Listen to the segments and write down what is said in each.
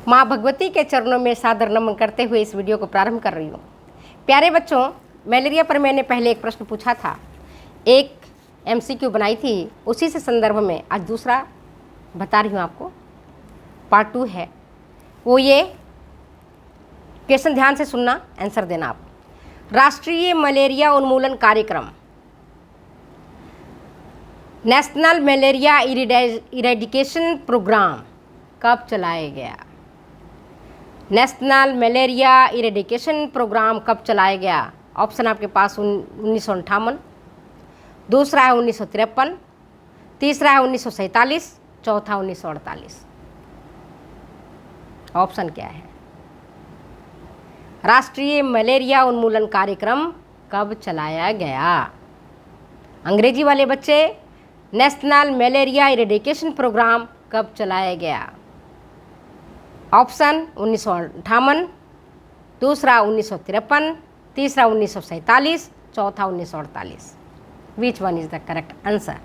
माँ भगवती के चरणों में सादर नमन करते हुए इस वीडियो को प्रारंभ कर रही हूँ। प्यारे बच्चों, मलेरिया पर मैंने पहले एक प्रश्न पूछा था, एक MCQ बनाई थी, उसी से संदर्भ में आज दूसरा बता रही हूँ आपको। पार्ट 2 है वो। ये क्वेश्चन ध्यान से सुनना, आंसर देना आप। राष्ट्रीय मलेरिया उन्मूलन कार्यक्रम, नेशनल मलेरिया इरेडिकेशन प्रोग्राम कब चलाया गया? नेशनल मलेरिया इरेडिकेशन प्रोग्राम कब चलाया गया? ऑप्शन आपके पास 1958, दूसरा है 1953, तीसरा है 1947, चौथा 1948। ऑप्शन क्या है? राष्ट्रीय मलेरिया उन्मूलन कार्यक्रम कब चलाया गया? अंग्रेजी वाले बच्चे, नेशनल मलेरिया इरेडिकेशन प्रोग्राम कब चलाया गया? ऑप्शन 1958, दूसरा 1953, तीसरा 1947, चौथा 1948। Which one is the correct answer?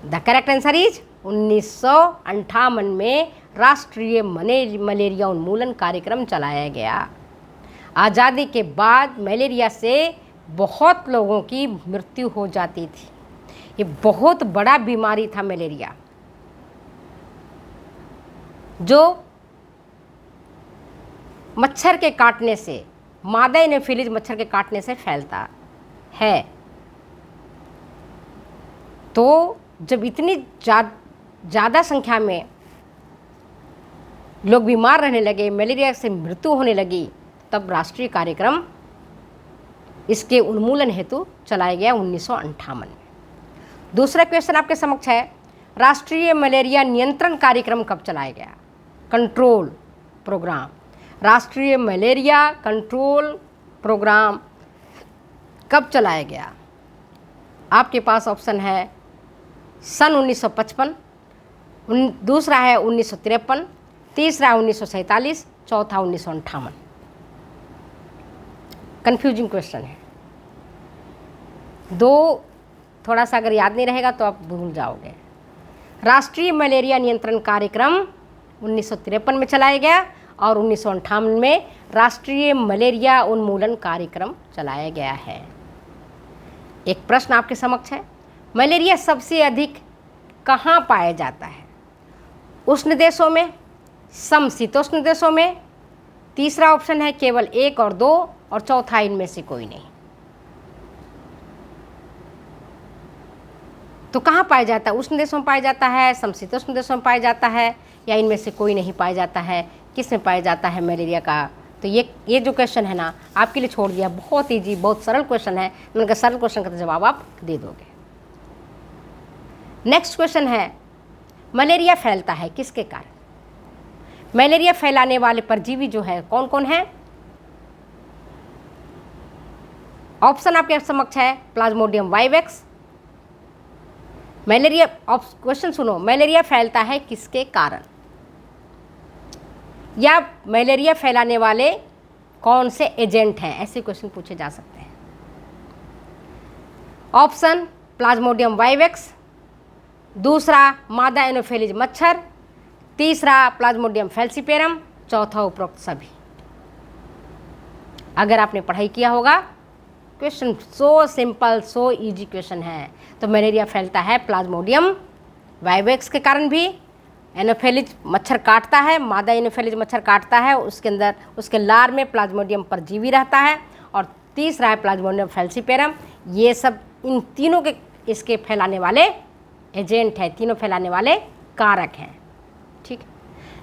The correct answer is 1958 में राष्ट्रीय मलेरिया उन्मूलन कार्यक्रम चलाया गया। आज़ादी के बाद मलेरिया से बहुत लोगों की मृत्यु हो जाती थी। ये बहुत बड़ा बीमारी था मलेरिया, जो मच्छर के काटने से, मादा एनोफिलीज मच्छर के काटने से फैलता है। तो जब इतनी ज़्यादा संख्या में लोग बीमार रहने लगे, मलेरिया से मृत्यु होने लगी, तब राष्ट्रीय कार्यक्रम इसके उन्मूलन हेतु चलाया गया 1958 में। दूसरा क्वेश्चन आपके समक्ष है, राष्ट्रीय मलेरिया नियंत्रण कार्यक्रम कब चलाया गया? कंट्रोल प्रोग्राम, राष्ट्रीय मलेरिया कंट्रोल प्रोग्राम कब चलाया गया? आपके पास ऑप्शन है सन 1955, दूसरा है 1953, तीसरा 1947, चौथा 1958। कंफ्यूजिंग क्वेश्चन है। दो थोड़ा सा अगर याद नहीं रहेगा तो आप भूल जाओगे। राष्ट्रीय मलेरिया नियंत्रण कार्यक्रम 1953 में चलाया गया और 1958 में राष्ट्रीय मलेरिया उन्मूलन कार्यक्रम चलाया गया है। एक प्रश्न आपके समक्ष है, मलेरिया सबसे अधिक कहाँ पाया जाता है? उष्ण देशों में, समशीतोष्ण देशों में, तीसरा ऑप्शन है केवल 1 और 2, और चौथा इनमें से कोई नहीं। तो कहाँ पाया जाता है? उष्ण देशों में पाया जाता है, समशीतोष्ण देशों में पाया जाता है, या इनमें से कोई नहीं पाया जाता है? किस में पाया जाता है मलेरिया का? तो ये जो क्वेश्चन है ना, आपके लिए छोड़ दिया। बहुत ईजी, बहुत सरल क्वेश्चन है। मैंने कहा सरल क्वेश्चन का जवाब आप दे दोगे। नेक्स्ट क्वेश्चन है, मलेरिया फैलता है किसके कारण? मलेरिया फैलाने वाले परजीवी जो है कौन कौन है? ऑप्शन आपके समक्ष है प्लाज्मोडियम वाइवेक्स। मलेरिया, क्वेश्चन सुनो, मलेरिया फैलता है किसके कारण, या मलेरिया फैलाने वाले कौन से एजेंट हैं? ऐसे क्वेश्चन पूछे जा सकते हैं। ऑप्शन प्लाज्मोडियम वाइवेक्स, दूसरा मादा एनोफिलीज मच्छर, तीसरा प्लाज्मोडियम फैल्सीपेरम, चौथा उपरोक्त सभी। अगर आपने पढ़ाई किया होगा, question so simple, so easy question है। तो मलेरिया फैलता है प्लाज्मोडियम वाइवेक्स के कारण भी। एनोफिलीज मच्छर काटता है, मादा एनोफिलीज मच्छर काटता है, उसके अंदर उसके लार में प्लाज्मोडियम परजीवी रहता है, और तीसरा है प्लाज्मोडियम फैल्सीपेरम। ये सब इन तीनों के इसके फैलाने वाले एजेंट हैं, तीनों फैलाने वाले कारक हैं। ठीक।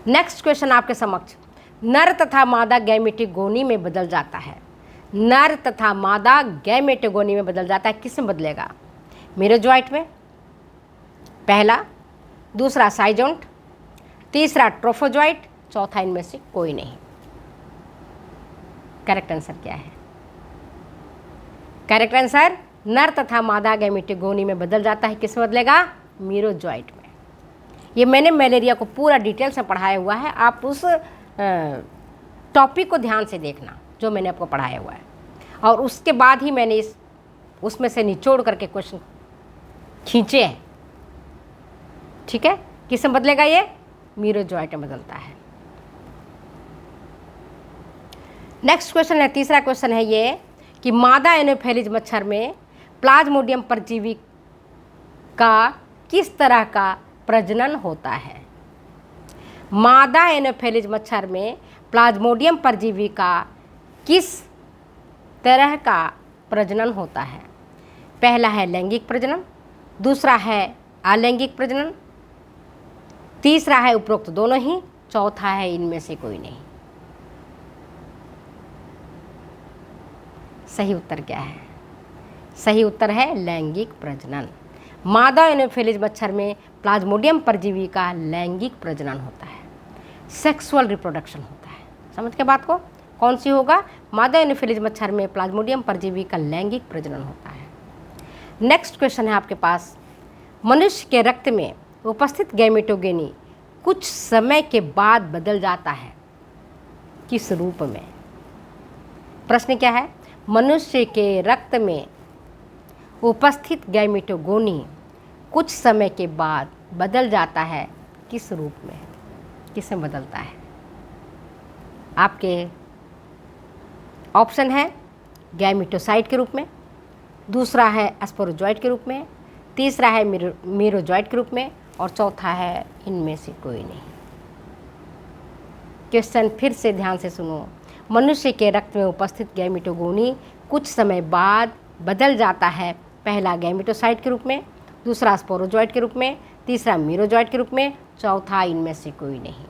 नेक्स्ट क्वेश्चन आपके समक्ष, नर तथा मादा गैमेटोगोनी में बदल जाता है। नर तथा मादा गैमेटोगोनी में बदल जाता है, किस में बदलेगा? मेरोजोइट में पहला, दूसरा साइजोंट, तीसरा ट्रोफोजोइट, चौथा इनमें से कोई नहीं। करेक्ट आंसर क्या है? करेक्ट आंसर, नर तथा मादा गैमेटोगोनी में बदल जाता है, किस में बदलेगा? मेरोजोइट में। ये मैंने मलेरिया को पूरा डिटेल से पढ़ाया हुआ है, आप उस टॉपिक को ध्यान से देखना जो मैंने आपको पढ़ाया हुआ है, और उसके बाद ही मैंने उसमें से निचोड़ करके क्वेश्चन खींचे हैं। ठीक है, किस में बदलेगा ये? मीरोजॉइट में बदलता है। नेक्स्ट क्वेश्चन है, तीसरा क्वेश्चन है ये कि मादा एनोफेलिज मच्छर में प्लाज्मोडियम परजीवी का किस तरह का प्रजनन होता है। मादा एनोफेलिज मच्छर में प्लाज्मोडियम परजीवी का किस तरह का प्रजनन होता है। पहला है लैंगिक प्रजनन, दूसरा है अलैंगिक प्रजनन, तीसरा है उपरोक्त दोनों ही, चौथा है इनमें से कोई नहीं। सही उत्तर क्या है? सही उत्तर है लैंगिक प्रजनन। मादा एनोफेलिज मच्छर में प्लाज्मोडियम परजीवी का लैंगिक प्रजनन होता है, सेक्सुअल रिप्रोडक्शन होता है। समझ के बात को? कौन सी होगा? मादा एनोफेलिज मच्छर में प्लाज्मोडियम परजीवी का लैंगिक प्रजनन होता है। नेक्स्ट क्वेश्चन है आपके पास, मनुष्य के रक्त में उपस्थित गैमेटोगेनी कुछ समय के बाद बदल जाता है, किस रूप में? प्रश्न क्या है? मनुष्य के रक्त में उपस्थित गैमेटोगोनी कुछ समय के बाद बदल जाता है, किस रूप में? किसमें बदलता है? आपके ऑप्शन है गैमेटोसाइट के रूप में, दूसरा है स्पोरोजॉइट के रूप में, तीसरा है मीरोजॉइट के रूप में, और चौथा है इनमें से कोई नहीं। क्वेश्चन फिर से ध्यान से सुनो। मनुष्य के रक्त में उपस्थित गैमेटोगोनी कुछ समय बाद बदल जाता है, पहला गैमेटोसाइट के रूप में, दूसरा स्पोरोजॉइट के रूप में, तीसरा मीरोजॉइट के रूप में, चौथा इनमें से कोई नहीं।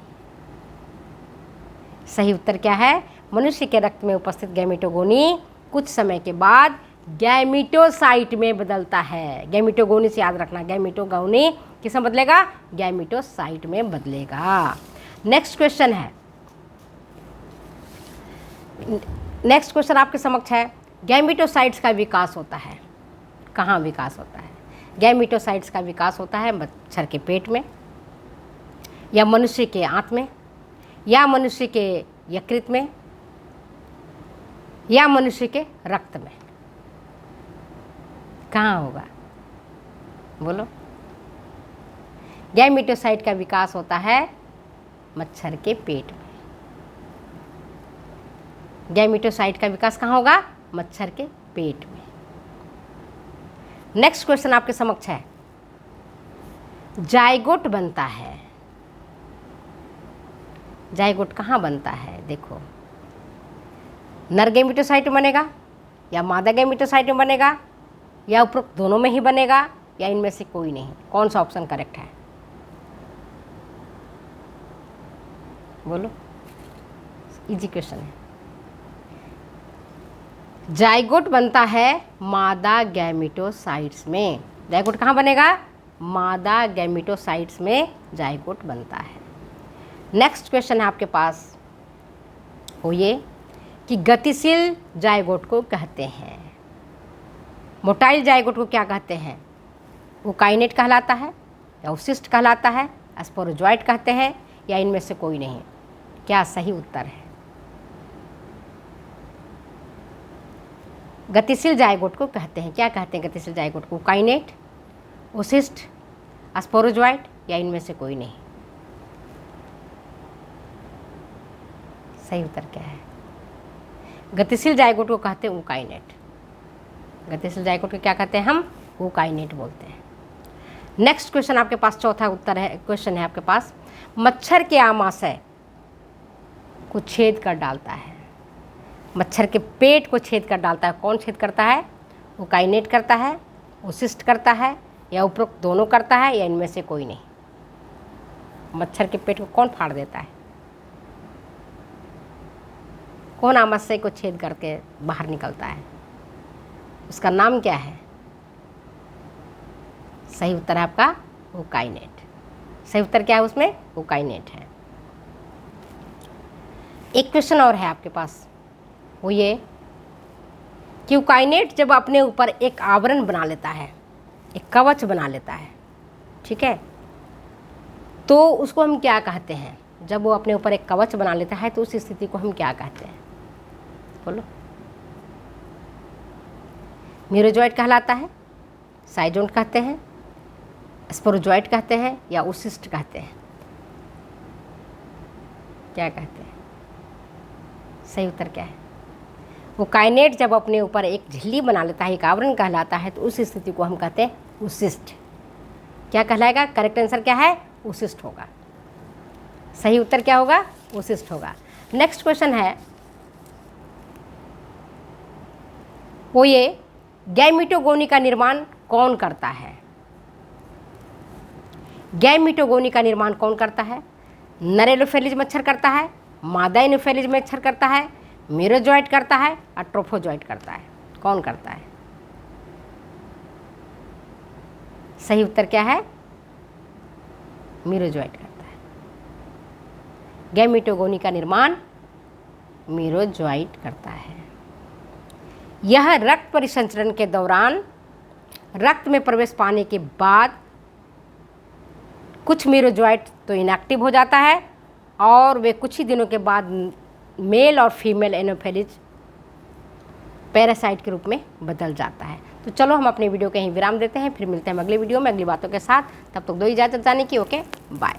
सही उत्तर क्या है? मनुष्य के रक्त में उपस्थित गैमेटोगोनी कुछ समय के बाद गैमेटोसाइट में बदलता है। गैमेटोगोनी से याद रखना, गैमेटोगोनी किसमें बदलेगा? गैमेटोसाइट में बदलेगा। नेक्स्ट क्वेश्चन है, नेक्स्ट क्वेश्चन आपके समक्ष है, गैमेटोसाइट्स का विकास होता है, कहाँ विकास होता है? गैमेटोसाइट्स का विकास होता है मच्छर के पेट में, या मनुष्य के आंत में, या मनुष्य के यकृत में, या मनुष्य के रक्त में। कहाँ होगा? बोलो। गैमेटोसाइट का विकास होता है मच्छर के पेट में। गैमेटोसाइट का विकास कहाँ होगा? मच्छर के पेट में। नेक्स्ट क्वेश्चन आपके समक्ष है, जाइगोट बनता है। जाइगोट कहाँ बनता है? देखो, नर गैमेटोसाइट में बनेगा, या मादा गैमेटोसाइट में बनेगा, या उपरोक्त दोनों में ही बनेगा, या इनमें से कोई नहीं। कौन सा ऑप्शन करेक्ट है? बोलो। इजी क्वेश्चन है। जाइगोट बनता है मादा गैमेटोसाइट्स में। जाइगोट कहाँ बनेगा? मादा गैमेटोसाइट्स में जाइगोट बनता है। नेक्स्ट क्वेश्चन है आपके पास, वो ये कि गतिशील जाइगोट को कहते हैं। मोटाइल जाइगोट को क्या कहते हैं? वो काइनेट कहलाता है, या उसिस्ट कहलाता है, स्पोरोजॉइट कहते हैं, या इनमें से कोई नहीं। क्या सही उत्तर है? गतिशील जाइगोट को कहते हैं, क्या कहते हैं गतिशील जाइगोट को? काइनेट, ओसिस्ट, स्पोरोजॉइट, या इनमें से कोई नहीं। सही उत्तर क्या है? गतिशील जाइगोट को कहते हैं ऊकाइनेट। गतिशील जाइगोट को क्या कहते हैं हम? ऊकाइनेट बोलते हैं। नेक्स्ट क्वेश्चन आपके पास, चौथा उत्तर है, क्वेश्चन है आपके पास, मच्छर के आमाशय को छेद कर डालता है। मच्छर के पेट को छेद कर डालता है, कौन छेद करता है? ऊकाइनेट करता है, ओसिस्ट करता है, या उपरोक्त दोनों करता है, या इनमें से कोई नहीं। मच्छर के पेट को कौन फाड़ देता है? कौन आमाशय को छेद करके बाहर निकलता है? उसका नाम क्या है? सही उत्तर है आपका ऊकाइनेट। सही उत्तर क्या है उसमें? ऊकाइनेट है। एक क्वेश्चन और है आपके पास, वो ये कि ऊकाइनेट जब अपने ऊपर एक आवरण बना लेता है, एक कवच बना लेता है, ठीक है, तो उसको हम क्या कहते हैं? जब वो अपने ऊपर एक कवच बना लेता है तो उस स्थिति को हम क्या कहते हैं? बोलो। मीरोजॉइट कहलाता है, साइजोन कहते हैं, स्पोरोजॉइट कहते हैं, या ओसिस्ट कहते हैं? क्या कहते हैं? सही उत्तर क्या है? वो काइनेट जब अपने ऊपर एक झिल्ली बना लेता है, एक आवरण कहलाता है, तो उस स्थिति को हम कहते हैं उशिष्ट। क्या कहलाएगा? करेक्ट आंसर क्या है? उशिष्ट होगा। सही उत्तर क्या होगा? उशिष्ट होगा। नेक्स्ट क्वेश्चन है, वो ये गैमीटोगोनी का निर्माण कौन करता है? गैमीटोगोनी का निर्माण कौन करता है? नर एनोफेलिज मच्छर करता है, मादा एनोफेलिज मच्छर करता है, मीरोजॉइट करता है और ट्रोफोजॉइट करता है? कौन करता है? सही उत्तर क्या है? मीरोजॉइट करता है। गैमीटोगोनी का निर्माण मीरोजॉइट करता है। यह रक्त परिसंचरण के दौरान रक्त में प्रवेश पाने के बाद कुछ मीरोजॉइट तो इनएक्टिव हो जाता है और वे कुछ ही दिनों के बाद मेल और फीमेल एनोफेलिज पैरासाइट के रूप में बदल जाता है। तो चलो हम अपने वीडियो के यहीं विराम देते हैं, फिर मिलते हैं अगले वीडियो में अगली बातों के साथ। तब तक दो इजाज़त जाने की। Okay, bye.